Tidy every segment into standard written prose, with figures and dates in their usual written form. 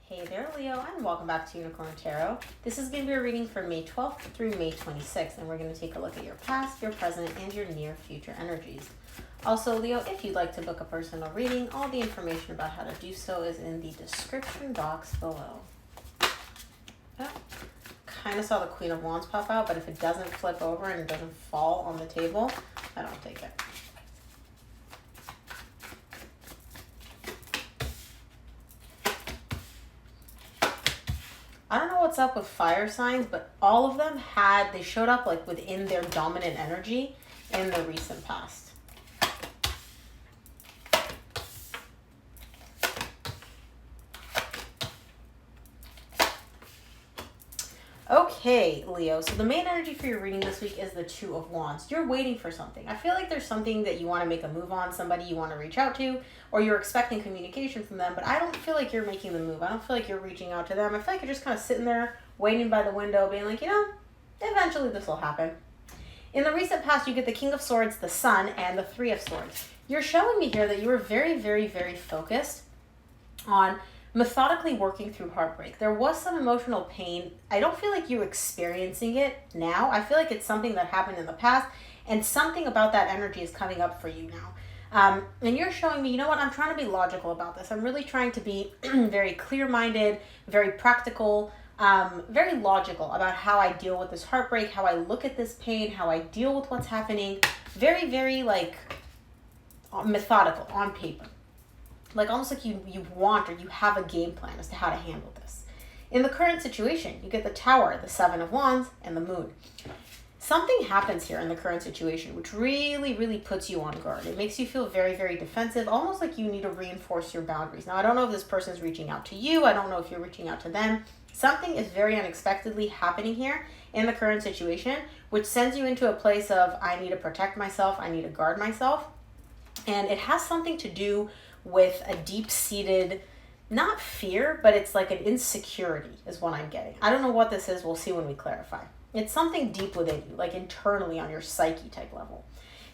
Hey there, Leo, and welcome back to Unicorn Tarot. This is going to be a reading for May 12th through May 26th, and we're going to take a look at your past, your present, and your near future energies. Also, Leo, if you'd like to book a personal reading, all the information about how to do so is in the description box below. Oh, kind of saw the Queen of Wands pop out, but if it doesn't flip over and it doesn't fall on the table, I don't take it. I don't know what's up with fire signs, but all of them they showed up like within their dominant energy in the recent past. Okay, Leo, so the main energy for your reading this week is the Two of Wands. You're waiting for something. I feel like there's something that you want to make a move on, somebody you want to reach out to, or you're expecting communication from them, but I don't feel like you're making the move. I don't feel like you're reaching out to them. I feel like you're just kind of sitting there, waiting by the window, being like, eventually this will happen. In the recent past, you get the King of Swords, the Sun, and the Three of Swords. You're showing me here that you were very, very, very focused on methodically working through heartbreak. There was some emotional pain. I don't feel like you're experiencing it now. I feel like it's something that happened in the past, and something about that energy is coming up for you now. And you're showing me, you know what, I'm trying to be logical about this. I'm really trying to be very clear-minded, very practical, very logical about how I deal with this heartbreak, how I look at this pain, how I deal with what's happening. Very, very methodical on paper. Like almost like you want or you have a game plan as to how to handle this. In the current situation, you get the Tower, the Seven of Wands, and the Moon. Something happens here in the current situation which really, really puts you on guard. It makes you feel very, very defensive, almost like you need to reinforce your boundaries. Now, I don't know if this person is reaching out to you. I don't know if you're reaching out to them. Something is very unexpectedly happening here in the current situation, which sends you into a place of, I need to protect myself. I need to guard myself. And it has something to do with a deep-seated, not fear, but it's like an insecurity is what I'm getting. I don't know what this is. We'll see when we clarify. It's something deep within you, like internally on your psyche type level.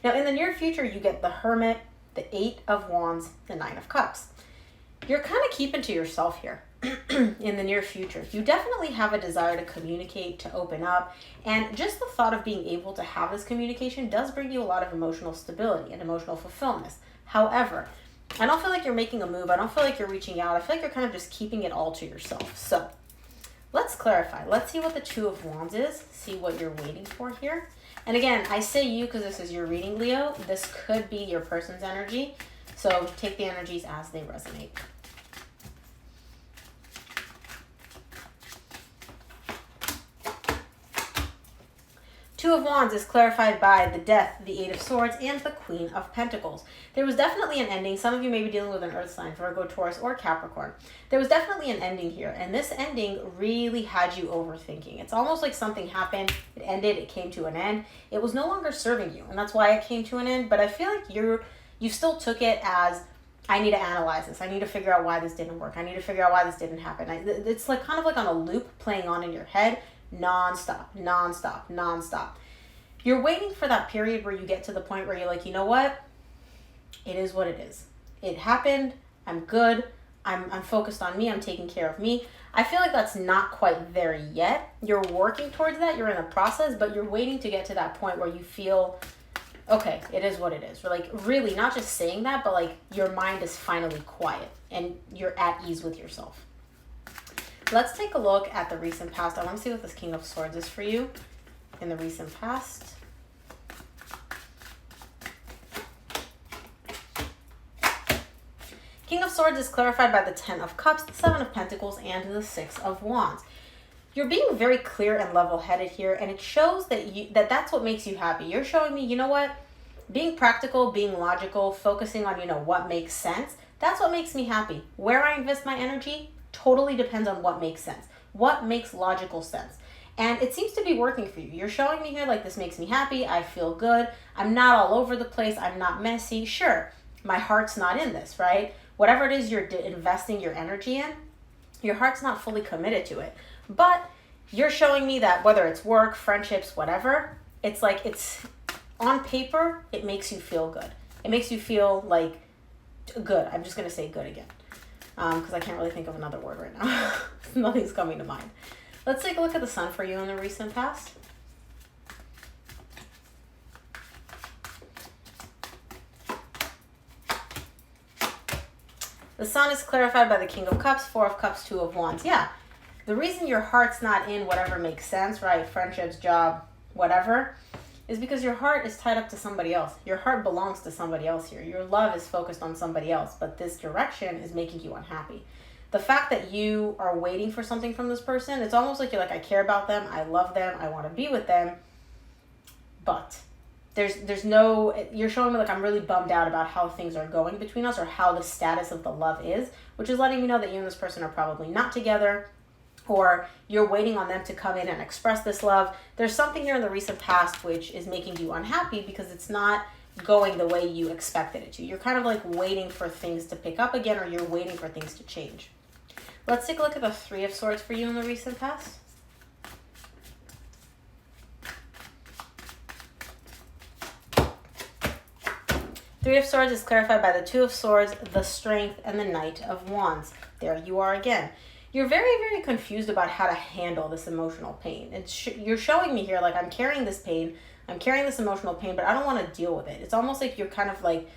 Now, in the near future, you get the Hermit, the Eight of Wands, the Nine of Cups. You're kind of keeping to yourself here in the near future. You definitely have a desire to communicate, to open up, and just the thought of being able to have this communication does bring you a lot of emotional stability and emotional fulfillment. However, I don't feel like you're making a move. I don't feel like you're reaching out. I feel like you're kind of just keeping it all to yourself. So let's clarify. Let's see what the Two of Wands is. See what you're waiting for here. And again, I say you because this is your reading, Leo. This could be your person's energy. So take the energies as they resonate. Two of Wands is clarified by the Death, the Eight of Swords, and the Queen of Pentacles. There was definitely an ending. Some of you may be dealing with an earth sign, Virgo, Taurus, or Capricorn. There was definitely an ending here, and this ending really had you overthinking. It's almost like something happened, it ended, it came to an end. It was no longer serving you, and that's why it came to an end, but I feel like you still took it as, I need to analyze this. I need to figure out why this didn't work. I need to figure out why this didn't happen. It's like kind of like on a loop playing on in your head, non-stop, non-stop, non-stop. You're waiting for that period where you get to the point where you're like, you know what? It is what it is. It happened. I'm good. I'm focused on me. I'm taking care of me. I feel like that's not quite there yet. You're working towards that. You're in a process, but you're waiting to get to that point where you feel, okay, it is what it is. Or like really not just saying that, but like your mind is finally quiet and you're at ease with yourself. Let's take a look at the recent past. I want to see what this King of Swords is for you in the recent past. King of Swords is clarified by the Ten of Cups, the Seven of Pentacles, and the Six of Wands. You're being very clear and level-headed here, and it shows that that's what makes you happy. You're showing me, you know what? Being practical, being logical, focusing on, what makes sense, that's what makes me happy. Where I invest my energy totally depends on what makes sense. What makes logical sense? And it seems to be working for you. You're showing me here like this makes me happy. I feel good. I'm not all over the place. I'm not messy. Sure, my heart's not in this, right? Whatever it is you're investing your energy in, your heart's not fully committed to it. But you're showing me that whether it's work, friendships, whatever, it's like it's on paper, it makes you feel good. It makes you feel like good. I'm just going to say good again. because I can't really think of another word right now. Nothing's coming to mind. Let's take a look at the sun for you in the recent past. The sun is clarified by the King of Cups, Four of Cups, Two of Wands. Yeah, the reason your heart's not in whatever makes sense, right? Friendships, job, whatever, is because your heart is tied up to somebody else. Your heart belongs to somebody else here. Your love is focused on somebody else, but this direction is making you unhappy. The fact that you are waiting for something from this person, it's almost like you're like, I care about them, I love them, I want to be with them, but there's no, you're showing me like I'm really bummed out about how things are going between us or how the status of the love is, which is letting me know that you and this person are probably not together, or you're waiting on them to come in and express this love. There's something here in the recent past which is making you unhappy because it's not going the way you expected it to. You're kind of like waiting for things to pick up again, or you're waiting for things to change. Let's take a look at the Three of Swords for you in the recent past. Three of Swords is clarified by the Two of Swords, the Strength, and the Knight of Wands. There you are again. You're very, very confused about how to handle this emotional pain. You're showing me here like I'm carrying this pain, I'm carrying this emotional pain, but I don't want to deal with it. It's almost like you're kind of like,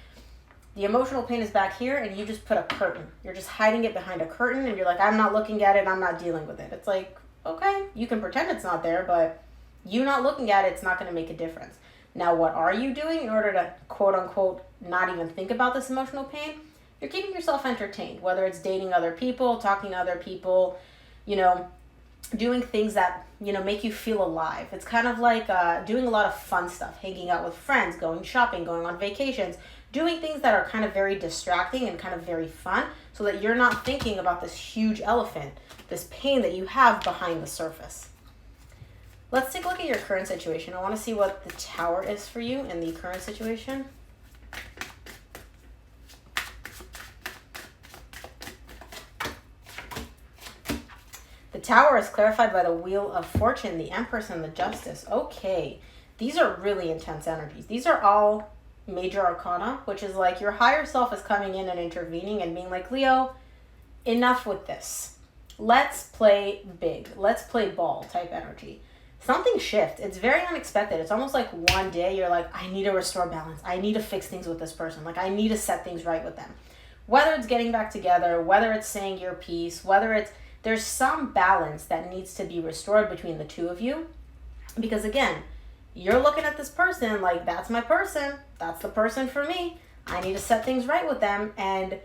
the emotional pain is back here and you just put a curtain. You're just hiding it behind a curtain and you're like, I'm not looking at it, I'm not dealing with it. It's like, okay, you can pretend it's not there, but you not looking at it's not going to make a difference. Now, what are you doing in order to, quote unquote, not even think about this emotional pain? You're keeping yourself entertained, whether it's dating other people, talking to other people, doing things that, make you feel alive. It's kind of like doing a lot of fun stuff, hanging out with friends, going shopping, going on vacations, doing things that are kind of very distracting and kind of very fun so that you're not thinking about this huge elephant, this pain that you have behind the surface. Let's take a look at your current situation. I want to see what the Tower is for you in the current situation. The Tower is clarified by the Wheel of Fortune, the Empress, and the Justice. Okay, these are really intense energies. These are all major arcana, which is like your higher self is coming in and intervening and being like, Leo, enough with this. Let's play big. Let's play ball type energy. Something shifts. It's very unexpected. It's almost like one day you're like, I need to restore balance. I need to fix things with this person. Like, I need to set things right with them. Whether it's getting back together, whether it's saying your piece, there's some balance that needs to be restored between the two of you. Because again, you're looking at this person like, that's my person. That's the person for me. I need to set things right with them. And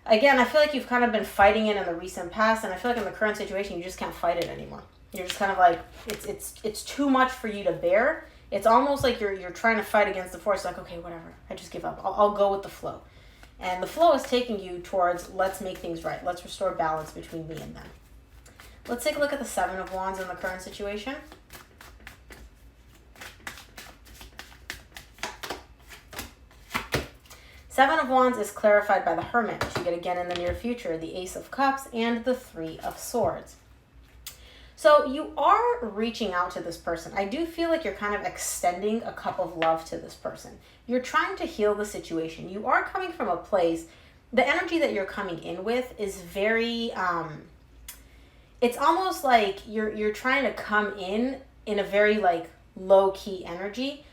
again, I feel like you've kind of been fighting it in the recent past. And I feel like in the current situation, you just can't fight it anymore. You're just kind of like, it's too much for you to bear. It's almost like you're trying to fight against the force. Like, okay, whatever. I just give up. I'll go with the flow. And the flow is taking you towards, let's make things right. Let's restore balance between me and them. Let's take a look at the Seven of Wands in the current situation. Seven of Wands is clarified by the Hermit, which you get again in the near future, the Ace of Cups, and the Three of Swords. So you are reaching out to this person. I do feel like you're kind of extending a cup of love to this person. You're trying to heal the situation. You are coming from a place, the energy that you're coming in with is very, it's almost like you're trying to come in a very like low-key energy.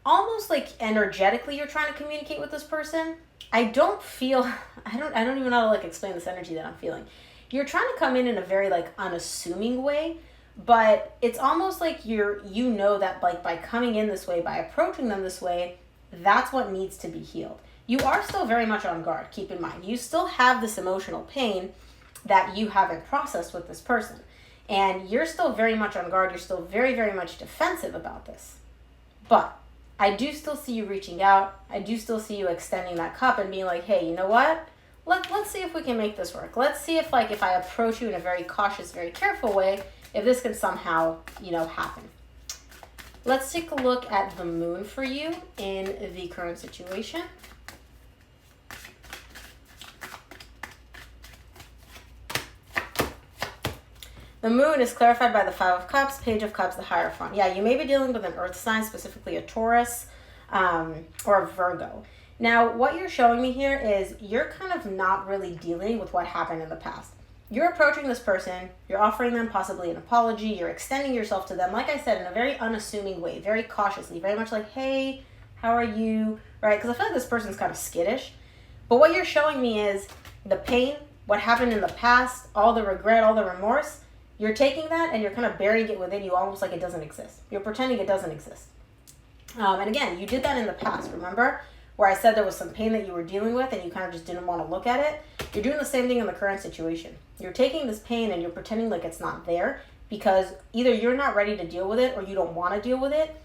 Almost like energetically you're trying to communicate with this person. I don't even know how to like explain this energy that I'm feeling. You're trying to come in a very like unassuming way, but it's almost like you know that like by coming in this way, by approaching them this way, that's what needs to be healed. You are still very much on guard, keep in mind. You still have this emotional pain that you haven't processed with this person. And you're still very much on guard. You're still very, very much defensive about this. But I do still see you reaching out. I do still see you extending that cup and being like, hey, you know what? Let's see if we can make this work. Let's see if like if I approach you in a very cautious, very careful way, if this can somehow, happen. Let's take a look at the Moon for you in the current situation. The Moon is clarified by the Five of Cups, Page of Cups, the Hierophant. Yeah, you may be dealing with an earth sign, specifically a Taurus or a Virgo. Now, what you're showing me here is you're kind of not really dealing with what happened in the past. You're approaching this person, you're offering them possibly an apology, you're extending yourself to them, like I said, in a very unassuming way, very cautiously, very much like, hey, how are you, right? Because I feel like this person's kind of skittish. But what you're showing me is the pain, what happened in the past, all the regret, all the remorse. You're taking that and you're kind of burying it within you almost like it doesn't exist. You're pretending it doesn't exist. And again, you did that in the past, remember? Where I said there was some pain that you were dealing with and you kind of just didn't want to look at it. You're doing the same thing in the current situation. You're taking this pain and you're pretending like it's not there because either you're not ready to deal with it or you don't want to deal with it,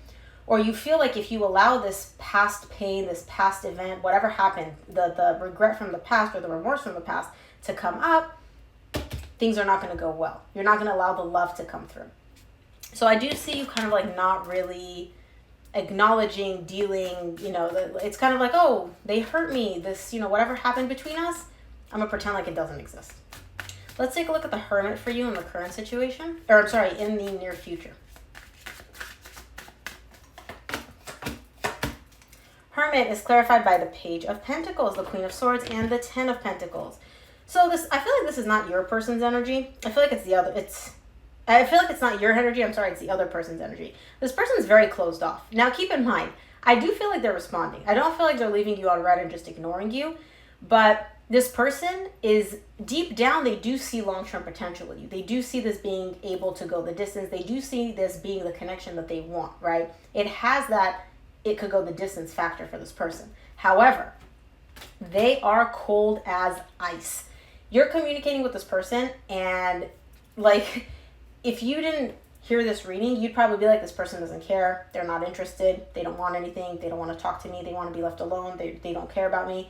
or you feel like if you allow this past pain, this past event, whatever happened, the regret from the past or the remorse from the past to come up, things are not going to go well. You're not going to allow the love to come through. So I do see you kind of like not really acknowledging, dealing, it's kind of like, oh, they hurt me. This, whatever happened between us, I'm going to pretend like it doesn't exist. Let's take a look at the Hermit for you in the current situation, or I'm sorry, in the near future. Hermit is clarified by the Page of Pentacles, the Queen of Swords, and the Ten of Pentacles. So I feel like this is not your person's energy. I feel like it's not your energy. I'm sorry, it's the other person's energy. This person's very closed off. Now, keep in mind, I do feel like they're responding. I don't feel like they're leaving you on red and just ignoring you. But this person is, deep down, they do see long-term potential with you. They do see this being able to go the distance. They do see this being the connection that they want, right? It has that it could go the distance factor for this person. However, they are cold as ice. You're communicating with this person and like, if you didn't hear this reading, you'd probably be like, this person doesn't care. They're not interested. They don't want anything. They don't want to talk to me. They want to be left alone. They don't care about me.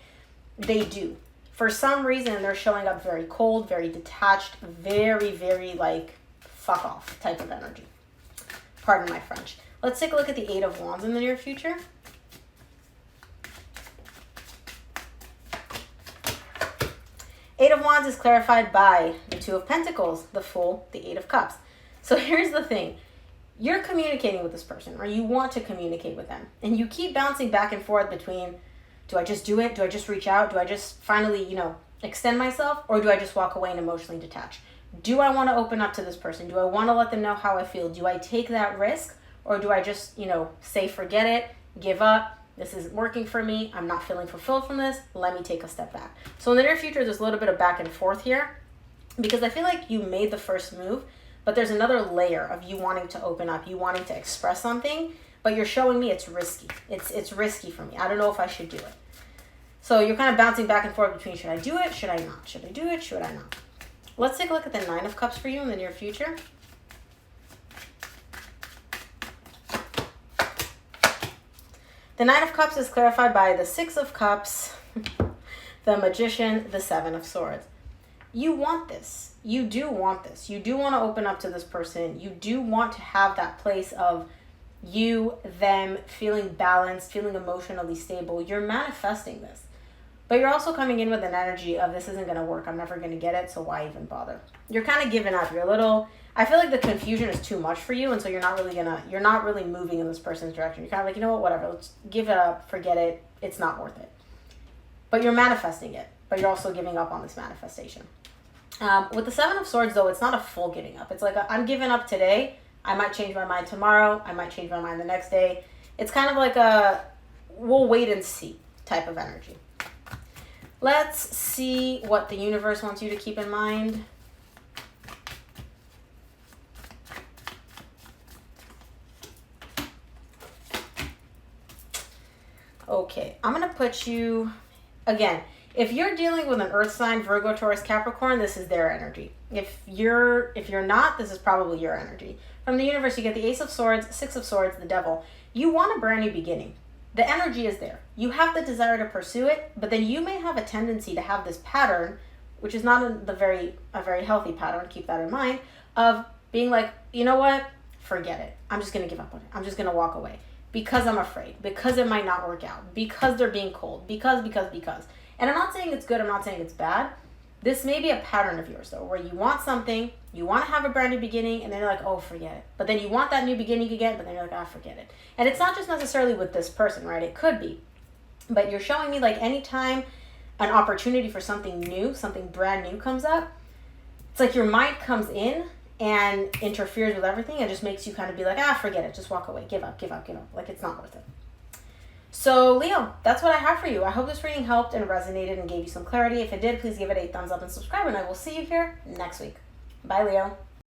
They do. For some reason, they're showing up very cold, very detached, very, very like fuck off type of energy. Pardon my French. Let's take a look at the Eight of Wands in the near future. Eight of Wands is clarified by the Two of Pentacles, the Fool, the Eight of Cups. So here's the thing. You're communicating with this person, or you want to communicate with them. And you keep bouncing back and forth between, do I just do it? Do I just reach out? Do I just finally, extend myself? Or do I just walk away and emotionally detach? Do I want to open up to this person? Do I want to let them know how I feel? Do I take that risk? Or do I just, say, forget it, give up? This isn't working for me. I'm not feeling fulfilled from this. Let me take a step back. So in the near future, there's a little bit of back and forth here because I feel like you made the first move, but there's another layer of you wanting to open up, you wanting to express something, but you're showing me it's risky. It's risky for me. I don't know if I should do it. So you're kind of bouncing back and forth between, should I do it? Should I not? Should I do it? Should I not? Let's take a look at the Nine of Cups for you in the near future. The Nine of Cups is clarified by the Six of Cups, the Magician, the Seven of Swords. You want this. You do want this. You do want to open up to this person. You do want to have that place of you, them, feeling balanced, feeling emotionally stable. You're manifesting this. But you're also coming in with an energy of, this isn't going to work. I'm never going to get it, so why even bother? You're kind of giving up. You're a little... I feel like the confusion is too much for you, and so you're not really moving in this person's direction. You're kind of like, whatever, let's give it up, forget it, it's not worth it. But you're manifesting it, but you're also giving up on this manifestation. With the Seven of Swords, though, it's not a full giving up. It's like, I'm giving up today, I might change my mind tomorrow, I might change my mind the next day. It's kind of like a, we'll wait and see type of energy. Let's see what the universe wants you to keep in mind. Okay, I'm going to put you, again, if you're dealing with an earth sign, Virgo, Taurus, Capricorn, this is their energy. If you're not, this is probably your energy. From the universe, you get the Ace of Swords, Six of Swords, the Devil. You want a brand new beginning. The energy is there. You have the desire to pursue it, but then you may have a tendency to have this pattern, which is not a very healthy pattern, keep that in mind, of being like, you know what, forget it. I'm just going to give up on it. I'm just going to walk away. Because I'm afraid, because it might not work out, because they're being cold, because. And I'm not saying it's good, I'm not saying it's bad. This may be a pattern of yours, though, where you want something, you want to have a brand new beginning, and then you're like, oh, forget it. But then you want that new beginning again, but then you're like, forget it. And it's not just necessarily with this person, right? It could be. But you're showing me like anytime an opportunity for something new, something brand new comes up, it's like your mind comes in and interferes with everything and just makes you kind of be like, forget it. Just walk away. Give up. Like, it's not worth it. So, Leo, that's what I have for you. I hope this reading helped and resonated and gave you some clarity. If it did, please give it a thumbs up and subscribe, and I will see you here next week. Bye, Leo.